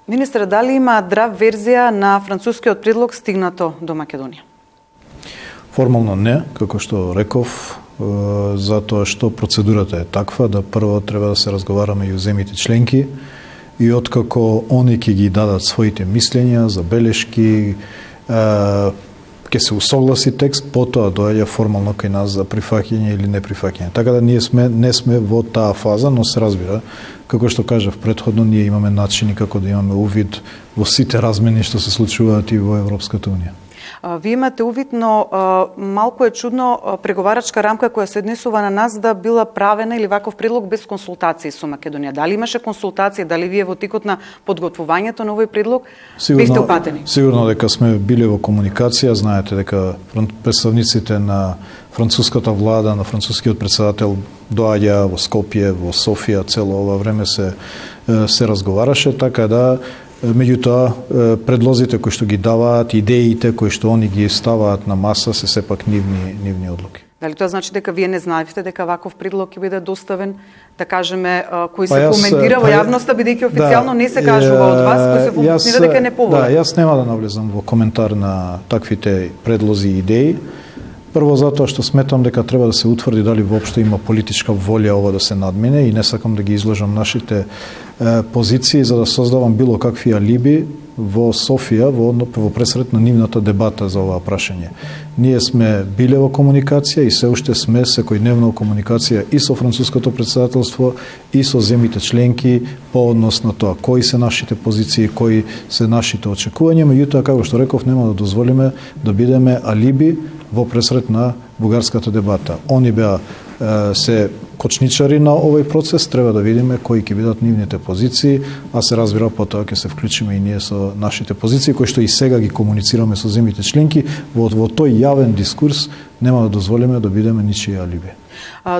Министре, дали има драв верзија на францускиот предлог стигнато до Македонија? Формално не, како што реков, затоа што процедурата е таква да прво треба да се разговараме и у земјите членки и откако они ќе ги дадат своите мислења, забелешки, ќе се усогласи текст, потоа доаѓа формално кај нас за прифаќање или неприфаќање. Така да ние не сме во таа фаза, но се разбира, како што кажав претходно, ние имаме начини како да имаме увид во сите размени што се случуваат и во Европската унија. Вие имате увид, но малку е чудно преговарачка рамка која се однесува на нас да била правена или ваков предлог без консултации со Македонија. Дали имаше консултации, дали вие во тикот на подготвувањето на овој предлог бевте упатени? Сигурно дека сме били во комуникација, знаете дека представниците на француската влада, на францускиот председател доаѓа во Скопје, во Софија, цело ова време се разговараше, така да меѓутоа предлозите кои што ги даваат, идеите кои што они ги ставаат на маса се сепак нивни одлуки. Дали тоа значи дека вие не знаевте дека ваков предлог ќе биде доставен, да кажеме, кој се коментира во јавноста, бидејќи официјално не се кажува од вас, кој се функционира дека е неповолен? Да, јас нема да навлезам во коментар на таквите предлози и идеи. Прво затоа што сметам дека треба да се утврди дали воопшто има политичка волја ова да се надмине и не сакам да ги изложам нашите позиции за да создавам било какви алиби во Софија во пресрет на нивната дебата за оваа прашање. Ние сме биле во комуникација и се уште сме секојдневно во комуникација и со француското председателство и со земјите членки по однос на тоа кои се нашите позиции, кои се нашите очекувања, меѓутоа како што реков нема да дозволиме да бидеме алиби во пресрет на бугарската дебата. Они беа се кочничари на овој процес, треба да видиме кои ќе бидат нивните позиции, а се разбира потоа ќе се вклучиме и ние со нашите позиции, кои што и сега ги комуницираме со земјите членки, во тој јавен дискурс нема да дозволиме да бидеме ничии алиби.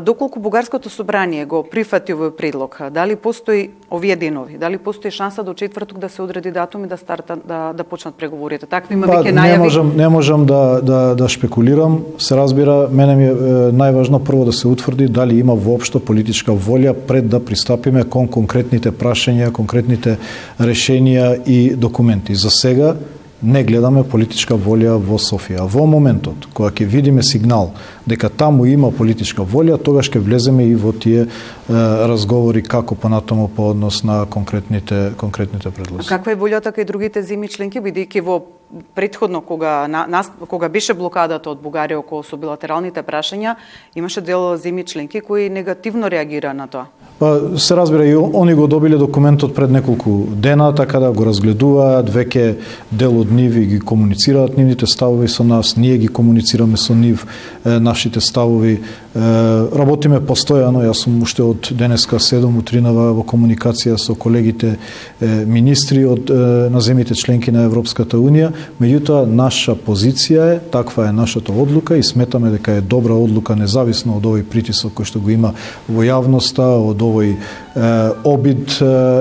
Доколку бугарското собрание го прифати овој предлог, дали постои овие денови, дали постои шанса до четврток да се одреди датум и да старта да почнат преговорите? Такви има веќе најави. Не можам да шпекулирам, се разбира, мене ми е најважно прво да се утврди дали има воопшто политичка волја пред да пристапиме кон конкретните прашања, конкретните решенија и документи. За сега не гледаме политичка волја во Софија. Во моментот кога ќе видиме сигнал дека таму има политичка волја, тогаш ќе влеземе и во тие разговори како понатаму по однос на конкретните предлози. Каква е волјата кај другите земји членки, бидејќи во претходно кога беше блокадата од Бугарија околу со билатералните прашања, имаше дел земји членки кои негативно реагира на тоа? Се разбира, и они го добиле документот пред неколку дена, така да го разгледуваат, веќе дел од нив ги комуницираат нивните ставови со нас, ние ги комуницираме со нив нашите ставови. Работиме постојано, јас сум уште од денеска 7 утринава во комуникација со колегите министри на земјите членки на Европската унија, меѓутоа наша позиција е, таква е нашата одлука и сметаме дека е добра одлука независно од овој притисок кој што го има во јавноста, од овој обид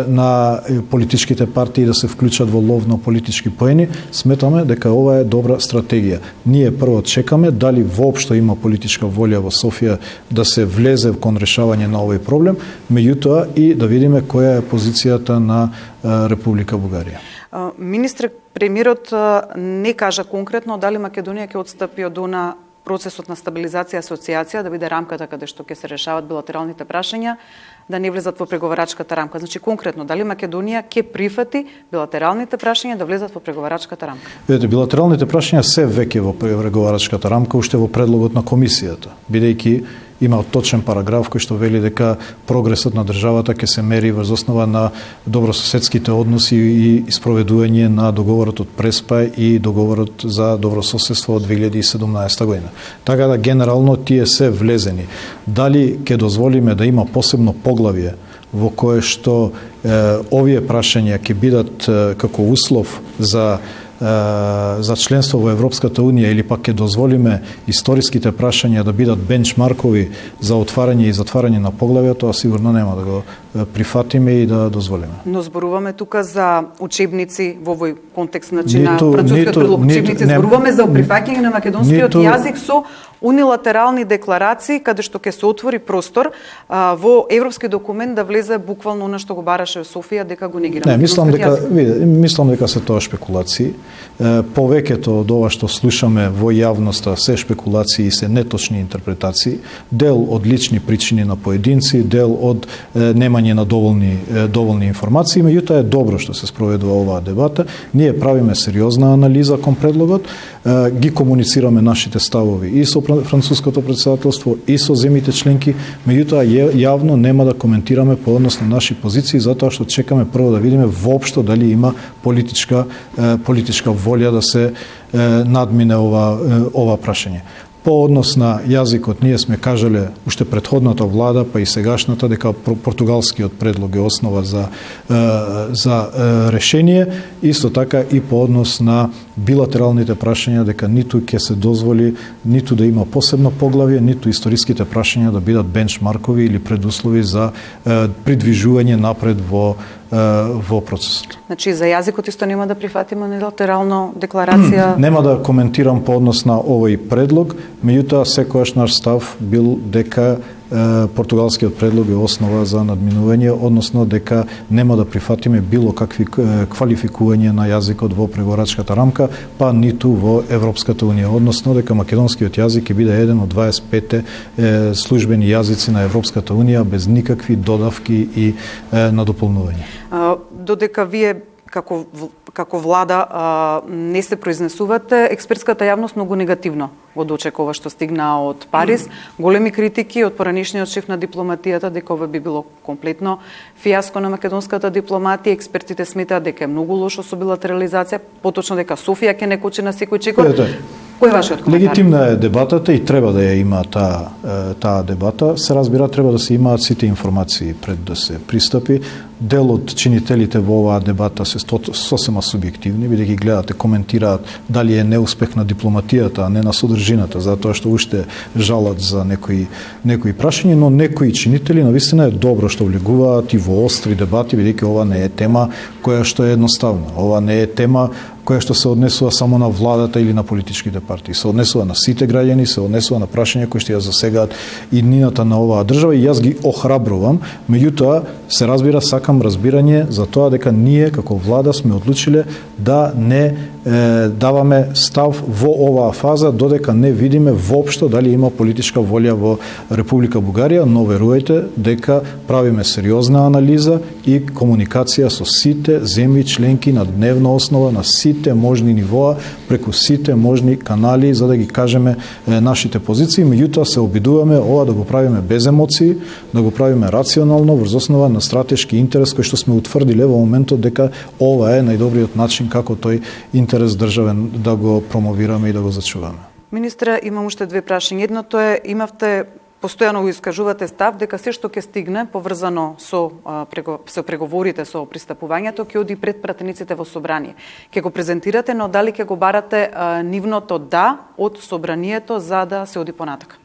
на политичките партии да се вклучат во лов на политички поени, сметаме дека ова е добра стратегија. Ние прво чекаме дали воопшто има политичка волја во Софија да се влезе кон решавање на овој проблем, меѓутоа и да видиме која е позицијата на Република Бугарија. Министре, премиерот не кажа конкретно дали Македонија ќе отстапи од она процесот на стабилизација и асоциација, да биде рамката каде што ќе се решават билатералните прашања, да не влезат во преговарачката рамка. Значи, конкретно, дали Македонија ќе прифати билатералните прашања да влезат во преговарачката рамка? Видете, билатералните прашања се веќе во преговарачката рамка, уште во предлогот на комисијата, бидејќи има точен параграф кој што вели дека прогресот на државата ќе се мери врз основа на добрососедските односи и спроведување на договорот од Преспа и договорот за добрососедство од 2017 година. Така да генерално тие се влезени. Дали ќе дозволиме да има посебно поглавје во кое што овие прашања ќе бидат како услов за за членство во Европската Унија или пак ќе дозволиме историските прашања да бидат бенчмаркови за отварање и затварање на поглавја, тоа сигурно нема да го прифатиме и да дозволиме. Но зборуваме тука за учебници во овој контекст, значи на францускиот предлог учебници, зборуваме за прифаќање на македонскиот јазик со унилатерални декларации каде што ќе се отвори простор во европски документ да влезе буквално она што го бараше Софија дека го негира. Не, мислам дека се тоа шпекулации. Повеќето од ова што слушаме во јавноста се шпекулации и се неточни интерпретации, дел од лични причини на поединци, дел од немање на доволни информации, меѓутоа е добро што се спроведува оваа дебата. Ние правиме сериозна анализа кон предлогот, ги комуницираме нашите ставови и со француското председателство и со земјите членки, меѓутоа јавно нема да коментираме по однос на наши позиции, затоа што чекаме прво да видиме воопшто дали има политичка волја да се надмине ова прашање. По однос на јазикот, ние сме кажале уште претходната влада, па и сегашната, дека португалскиот предлог е основа за решение, исто така и по однос на билатералните прашања, дека ниту ќе се дозволи, ниту да има посебно поглавје, ниту историските прашања да бидат бенчмаркови или предуслови за придвижување напред во процесот. Значи за јазикот исто нема да прифатиме унилатерално декларација? Нема да коментирам по однос на овој предлог, меѓутоа секојаш наш став бил дека португалскиот предлог е основа за надминување, односно дека нема да прифатиме било какви квалификување на јазикот во преговорачката рамка, па ниту во Европската Унија, односно дека македонскиот јазик ќе биде еден од 25 службени јазици на Европската Унија без никакви додавки и надополнување. Додека вие како влада не се произнесувате, експертската јавност многу негативно го дочека ова што стигна од Париз. Големи критики од поранешниот шеф на дипломатијата дека ова би било комплетно фијаско на македонската дипломатија. Експертите сметаат дека е многу лошо со билатерализација, поточно дека Софија ќе не кочи на секој чекор. Кој е вашиот коментар? Легитимна е дебатата и треба да ја има таа дебата. Се разбира, треба да се имаат сите информации пред да се пристапи. Дел од чинителите во оваа дебата се сосема субјективни, бидејќи гледате, коментираат дали е неуспех на дипломатијата, а не на содржината, затоа што уште жалат за некои прашања, но некои чинители навистина е добро што влегуваат и во остри дебати, бидејќи ова не е тема која што е едноставна. Ова не е тема која што се однесува само на владата или на политичките партии. Се однесува на сите граѓани, се однесува на прашања кои што ја засегаат иднината на оваа држава и јас ги охрабрувам, меѓутоа се разбира, сакам разбирање за тоа дека ние како влада сме одлучиле да не даваме став во оваа фаза додека не видиме воопшто дали има политичка волја во Република Бугарија, но верувајте дека правиме сериозна анализа и комуникација со сите земји членки на дневна основа, на сите можни нивоа, преку сите можни канали за да ги кажеме нашите позиции, меѓутоа се обидуваме ова да го правиме без емоции, да го правиме рационално врз основа на стратешки интерес кој што сме утврдиле во моментот дека ова е најдобриот начин како тој интерес државен да го промовираме и да го зачуваме. Министре, имам уште две прашања. Едното е, имавте постојано го искажувате став дека се што ќе стигне поврзано со преговорите со пристапувањето ќе оди пред пратениците во собрание. Ќе го презентирате, но дали ќе го барате нивното да од собранието за да се оди понатака?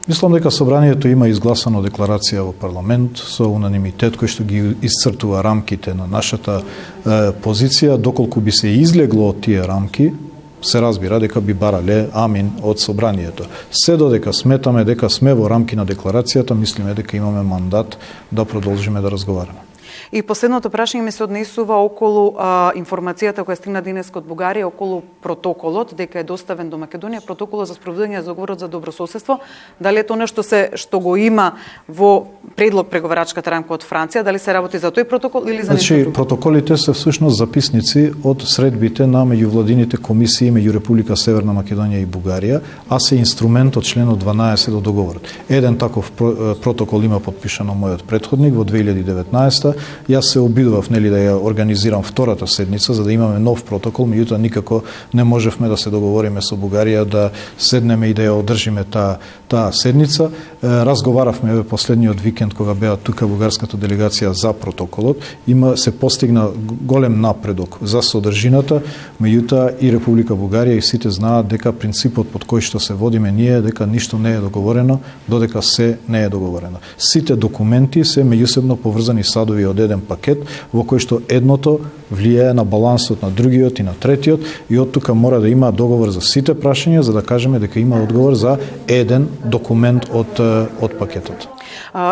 Мислам дека собранието има изгласано декларација во парламент со унанимитет кој што ги исцртува рамките на нашата позиција. Доколку би се излегло од тие рамки, се разбира дека би барале амин од собранието. Се додека сметаме дека сме во рамки на декларацијата, мислиме дека имаме мандат да продолжиме да разговараме. И последното прашање ми се однесува околу информацијата која стигна денеска од Бугарија околу протоколот дека е доставен до Македонија, протоколот за спроведување на договорот за добрососедство. Дали е тоа нешто што го има во предлог преговарачката рамка од Франција, дали се работи за тој протокол или за нешто друго? Протоколите се всушност записници од средбите на меѓувладините комисии меѓу Република Северна Македонија и Бугарија, а се инструмент од членот 12 од договорот. Еден таков протокол има подпишано мојот претходник во 2019 Јас се обидував нели да ја организирам втората седница за да имаме нов протокол, меѓутоа никако не можевме да се договориме со Бугарија да седнеме и да ја одржиме таа седница. Разговаравме последниот викенд кога беа тука бугарската делегација за протоколот, се постигна голем напредок за содржината, меѓутоа и Република Бугарија и сите знаат дека принципот под кој што се водиме ние дека ништо не е договорено додека се не е договорено. Сите документи се меѓусебно поврзани садови од еден пакет во кој што едното влијае на балансот на другиот и на третиот и од тука мора да има договор за сите прашања за да кажеме дека има одговор за еден документ од пакетот.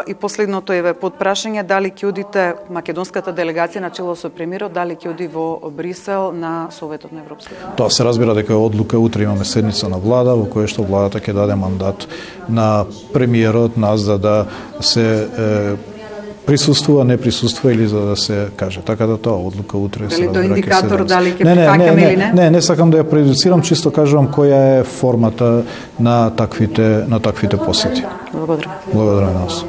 И последното е под прашање дали ќе одите македонската делегација на чело со премиерот, дали ќе оди во Брисел на Советот на Европскиот. Тоа се разбира дека е одлука, утре имаме седница на влада во која што владата ќе даде мандат на премиерот нас за да се присуствува, не присуствува или за да се каже. Така да тоа одлука утре се разбира. Дали до индикатор дали ќе прифаќаме или не? Не сакам да ја предуцирам, чисто кажувам која е формата на таквите посети. Благодарам. Благодарам на вас.